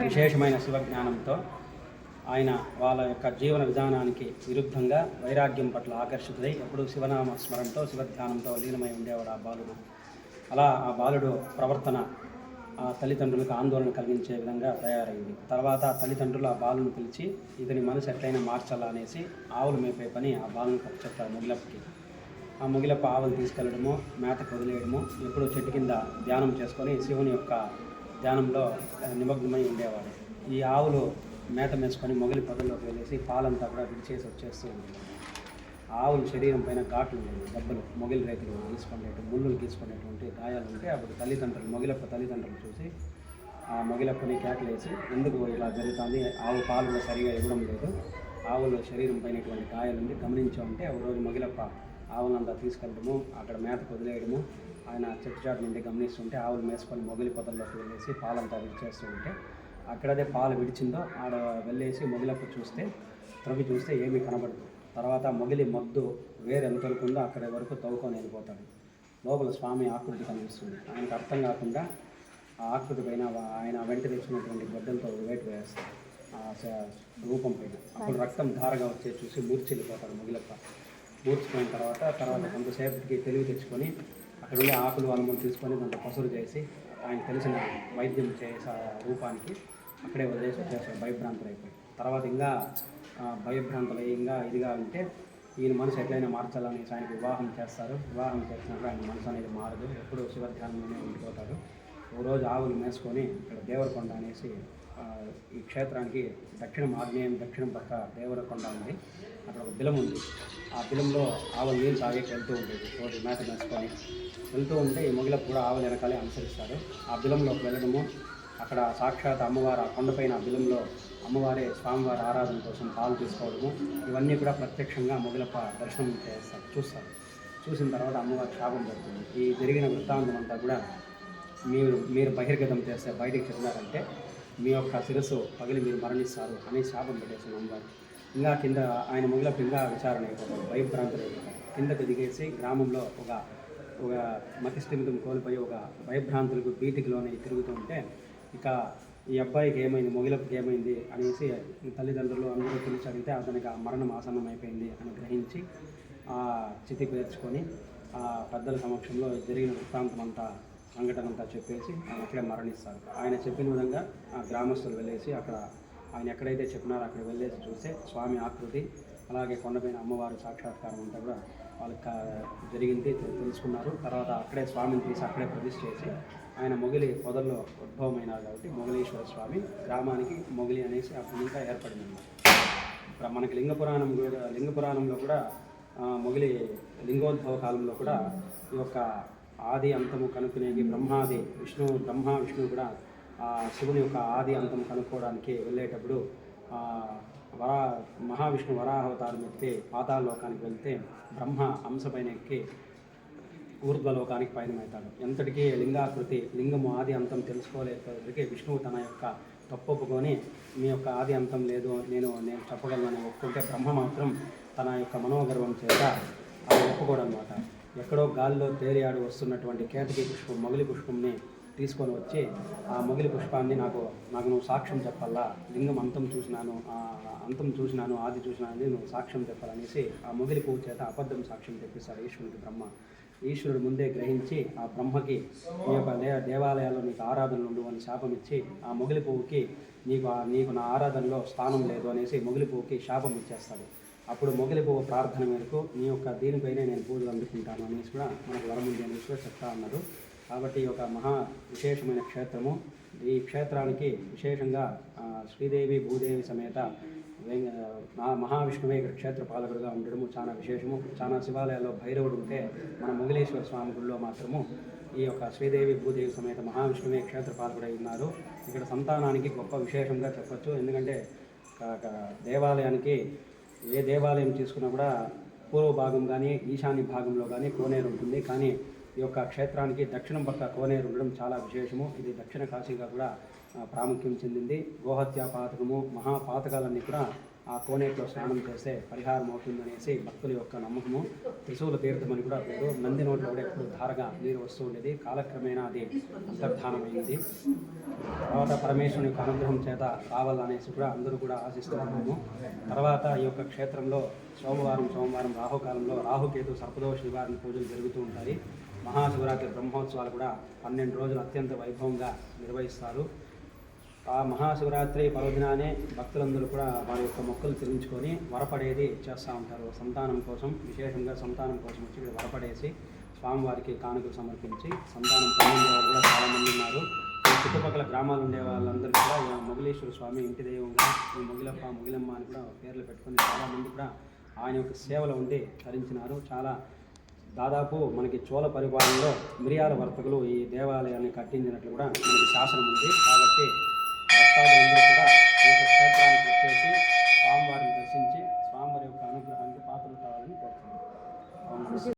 విశేషమైన శివజ్ఞానంతో ఆయన వాళ్ళ యొక్క జీవన విధానానికి విరుద్ధంగా వైరాగ్యం పట్ల ఆకర్షితులై ఎప్పుడూ శివనామ స్మరణతో శివధ్యానంతో లీనమై ఉండేవాడు ఆ బాలుడు. అలా ఆ బాలుడు ప్రవర్తన ఆ తల్లిదండ్రులకు ఆందోళన కలిగించే విధంగా తయారైంది. తర్వాత తల్లిదండ్రులు ఆ బాలును పిలిచి ఇతని మనసు ఎట్లయినా మార్చాలా అనేసి ఆవులు మేపే పని ఆ బాలును చెప్పారు మొగిలప్పకి. ఆ మొగిలప్ప ఆవులు తీసుకెళ్లడము, మేతకు వదిలేయడము, ఎప్పుడూ చెట్టు కింద ధ్యానం చేసుకొని శివుని యొక్క ధ్యానంలో నిమగ్నమై ఉండేవాడు. ఈ ఆవులు మేత మేసుకొని మొగిలి పొదల్లోకి వెళ్ళేసి పాలంతా కూడా విడిచేసి వచ్చేస్తూ ఉండేది. ఆవుల శరీరం పైన ఘాట్లు ఉండేవి, దెబ్బలు, మొగిలి రేతులు గీసుకునేటు, ముళ్ళులు గీసుకునేటువంటి గాయాలు ఉంటే అప్పుడు తల్లిదండ్రులు, మొగిలప్ప తల్లిదండ్రులు చూసి ఆ మొగిలప్పని కేకలేసి ఎందుకు ఇలా జరుగుతుంది, ఆవు పాలు కూడా సరిగా ఇవ్వడం లేదు, ఆవుల శరీరం పైన ఇటువంటి గాయాలుండి గమనించామంటే ఒక రోజు మొగిలప్ప ఆవులంతా తీసుకెళ్ళడము, అక్కడ మేతకు వదిలేయడము, ఆయన చెట్టుచాటు నుండి గమనిస్తుంటే ఆవులు మేసుకొని మొగిలి పొదల్లోకి వెళ్ళేసి పాలంతా విడిచేస్తూ ఉంటే అక్కడదే పాలు విడిచిందో ఆడ వెళ్ళేసి మొగిలప్ప చూస్తే త్రవ్వి చూస్తే ఏమీ కనబడదు. తర్వాత మొగిలి మొద్దు వేరు ఎంత వరకు ఉందో అక్కడి వరకు తవ్వుకొని వెళ్ళిపోతాడు. లోపల స్వామి ఆకృతి కనిపిస్తుంది. ఆయనకు అర్థం కాకుండా ఆ ఆకృతి పైన ఆయన వెంట తెచ్చినటువంటి గొడ్డలతో వేటు వేస్తాడు ఆ రూపం పైన. అప్పుడు రక్తం ధారగా వచ్చే చూసి మూర్చిల్లిపోతాడు మొగిలప్ప. మూర్చిపోయిన తర్వాత కొంతసేపటికి తెలివి తెచ్చుకొని అక్కడ ఉండే ఆకులు అనుమతి తీసుకొని కొంత పసురు చేసి ఆయన తెలిసిన వైద్యం చేసే రూపానికి అక్కడే వదిలేసి వచ్చేస్తాడు భయభ్రాంతులు అయిపోయి. తర్వాత ఇంకా భయభ్రాంతులు ఇంకా ఇదిగా ఉంటే ఈయన మనసు ఎట్లయినా మార్చాలనేసి ఆయనకు వివాహం చేస్తారు. వివాహం చేసినప్పుడు ఆయన మనసు అనేది మారదు, ఎప్పుడూ శివధ్యానంలోనే ఉండిపోతాడు. ఓ రోజు ఆవులు మేసుకొని ఇక్కడ దేవరకొండ అనేసి ఈ క్షేత్రానికి దక్షిణం పక్క దేవరకొండ ఉంది. అక్కడ ఒక బిలం ఉంది. ఆ బిలంలో ఆవులు నీళ్ళు తాగేకి వెళ్తూ ఉండేది. రోజు మేత మేసుకొని వెళ్తూ ఉంటే ఈ మొగిలప్ప కూడా ఆవులు వెనకాలే అనుసరిస్తారు. ఆ బిలంలోకి వెళ్ళడము, అక్కడ సాక్షాత్ అమ్మవారు ఆ కొండపైన ఆ బిలంలో అమ్మవారే స్వామివారి ఆరాధన కోసం పాలు తీసుకోవడము, ఇవన్నీ కూడా ప్రత్యక్షంగా మొగిలప్ప దర్శనం చూస్తారు. చూసిన తర్వాత అమ్మవారి శాపం పడుతుంది. ఈ జరిగిన వృత్తాంతం అంతా కూడా మీరు బహిర్గతం చేస్తే బయటికి చెప్పినారంటే మీ యొక్క శిరస్సు పగిలి మీరు మరణిస్తారు అని శాపం పెట్టేసిన అమ్మవారు. ఇంకా కింద ఆయన మొగిలప్ప ఇంకా విచారణ అయిపోతాడు, భయభ్రాంతులు అయిపోతాడు. కిందకు దిగేసి గ్రామంలో ఒక మతిస్థిమితం కోల్పోయి ఒక భయభ్రాంతులకు బీటికిలోనే తిరుగుతూ ఉంటే ఇక ఈ అబ్బాయికి ఏమైంది, మొగిలప్పకి ఏమైంది అనేసి తల్లిదండ్రులు అందరూ పిలిచి అడిగితే అతనికి ఆ మరణం ఆసన్నం అయిపోయింది అని గ్రహించి ఆ చితి పేర్చుకొని ఆ పెద్దల సమక్షంలో జరిగిన వృత్తాంతం అంతా సంఘటన అంతా చెప్పేసి ఆయన అక్కడే మరణిస్తారు. ఆయన చెప్పిన విధంగా ఆ గ్రామస్తులు వెళ్ళేసి అక్కడ ఆయన ఎక్కడైతే చెప్పినారో అక్కడ వెళ్ళేసి చూస్తే స్వామి ఆకృతి అలాగే కొండపైన అమ్మవారి సాక్షాత్కారం అంతా కూడా వాళ్ళకి జరిగింది తెలుసుకున్నారు. తర్వాత అక్కడే స్వామిని తీసి అక్కడే ప్రతిష్ఠ చేసి ఆయన మొగిలి పొదల్లో ఉద్భవమైనారు కాబట్టి మొగిలీశ్వర స్వామి గ్రామానికి మొగిలి అనేసి అప్పుడు ఇంకా ఏర్పడింది. మనకి లింగ పురాణంలో కూడా మొగిలి లింగోద్భవ కాలంలో కూడా ఈ యొక్క ఆది అంతము కనుక్కునేది బ్రహ్మ విష్ణువు కూడా శివుని యొక్క ఆది అంతం కనుక్కోవడానికి వెళ్ళేటప్పుడు మహావిష్ణు వరాహవతారం ఎత్తి పాతాళ లోకానికి వెళ్తే బ్రహ్మ అంశపైన ఎక్కి ఊర్ధ్వలోకానికి పయనమవుతాడు. ఎంతటికీ లింగాకృతి లింగము ఆది అంతం తెలుసుకోలేకపోతే విష్ణువు తన యొక్క తప్పొప్పుకొని మీ యొక్క ఆది అంతం లేదు నేను చెప్పగలను ఒప్పుకుంటే బ్రహ్మ మాత్రం తన యొక్క మనోగర్వం చేత అది ఒప్పుకోడనమాట. ఎక్కడో గాల్లో తేలియాడు వస్తున్నటువంటి కేతకి పుష్పం మొగిలి పుష్పంని తీసుకొని వచ్చి ఆ మొగిలి పుష్పాన్ని నాకు నువ్వు సాక్ష్యం చెప్పాలా, లింగం అంతం చూసినాను ఆది చూసినాను నువ్వు సాక్ష్యం చెప్పాలనేసి ఆ మొగిలి పువ్వు చేత అబద్ధం సాక్ష్యం తెప్పిస్తాడు ఈశ్వరుడికి బ్రహ్మ. ఈశ్వరుడు ముందే గ్రహించి ఆ బ్రహ్మకి నీ యొక్క దేవాలయాల్లో నీకు ఆరాధనలు ఉండు అని శాపం ఇచ్చి ఆ మొగిలి పువ్వుకి నీకు నా ఆరాధనలో స్థానం లేదు అనేసి మొగిలి పువ్వుకి శాపం ఇచ్చేస్తాడు. అప్పుడు మొగిలి పువ్వు ప్రార్థన మేరకు నీ యొక్క దీనిపైనే నేను పూజలు అందుకుంటాను అనేసి కూడా మనకు వరం ఉంది అనేసి కూడా చెప్తా ఉన్నారు. కాబట్టి ఒక మహా విశేషమైన క్షేత్రము. ఈ క్షేత్రానికి విశేషంగా శ్రీదేవి భూదేవి సమేత మహావిష్ణువే ఇక్కడ క్షేత్ర పాలకుడుగా ఉండడము చాలా విశేషము. చాలా శివాలయాల్లో భైరవుడు ఉంటే మన మొగిలేశ్వర స్వామి గుడిలో మాత్రము ఈ యొక్క శ్రీదేవి భూదేవి సమేత మహావిష్ణువే క్షేత్ర పాలకుడై ఉన్నారు. ఇక్కడ సంతానానికి గొప్ప విశేషంగా చెప్పచ్చు. ఎందుకంటే దేవాలయానికి ఏ దేవాలయం తీసుకున్నా కూడా పూర్వ భాగం కానీ ఈశాన్య భాగంలో కానీ కోనేరు ఉంటుంది. కానీ ఈ యొక్క క్షేత్రానికి దక్షిణం పక్క కోనేరు ఉండడం చాలా విశేషము. ఇది దక్షిణ కాశీగా కూడా ప్రాముఖ్యం చెందింది. గోహత్యా పాతకము మహాపాతకాలన్నీ కూడా ఆ కోనేటిలో స్నానం చేస్తే పరిహారం అవుతుందనేసి భక్తుల యొక్క నమ్మకము. త్రిశూల తీర్థం అని కూడా పేరు. నంది నోట్లో కూడా ఎప్పుడు ధారగా నీరు వస్తూ ఉండేది. కాలక్రమేణా అది అంతర్ధానమైంది. తర్వాత పరమేశ్వరుని యొక్క అనుగ్రహం చేత రావాలనేసి కూడా అందరూ కూడా ఆశిస్తున్నాము. తర్వాత ఈ యొక్క క్షేత్రంలో సోమవారం రాహుకాలంలో రాహుకేతు సర్పదోష నివారణ పూజలు జరుగుతూ ఉంటాయి. మహాశివరాత్రి బ్రహ్మోత్సవాలు కూడా 12 రోజులు అత్యంత వైభవంగా నిర్వహిస్తారు. ఆ మహాశివరాత్రి పర్వదినానే భక్తులందరూ కూడా వారి యొక్క మొక్కులు చెల్లించుకొని వరపడేది చేస్తూ ఉంటారు. సంతానం కోసం, విశేషంగా సంతానం కోసం వచ్చి ఇక్కడ వరపడేసి స్వామివారికి కానుకలు సమర్పించి సంతానం పొందిన వాళ్ళు కూడా చాలామంది ఉన్నారు. ఈ చుట్టుపక్కల గ్రామాలు ఉండే వాళ్ళందరూ కూడా మొగిలేశ్వర స్వామి ఇంటి దైవంగా ఈ మొగిలప్ప, మొగిలమ్మ అని కూడా పేర్లు పెట్టుకొని చాలామంది కూడా ఆయన యొక్క సేవలో ఉండి ధరించినారు. చాలా దాదాపు మనకి చోళ పరిపాలనలో మిరియాల వర్తకులు ఈ దేవాలయాన్ని కట్టించినట్లు కూడా మనకి శాసనం ఉంది. కాబట్టి భక్తాదులందరూ కూడా ఈ యొక్క క్షేత్రానికి వచ్చేసి స్వామివారిని దర్శించి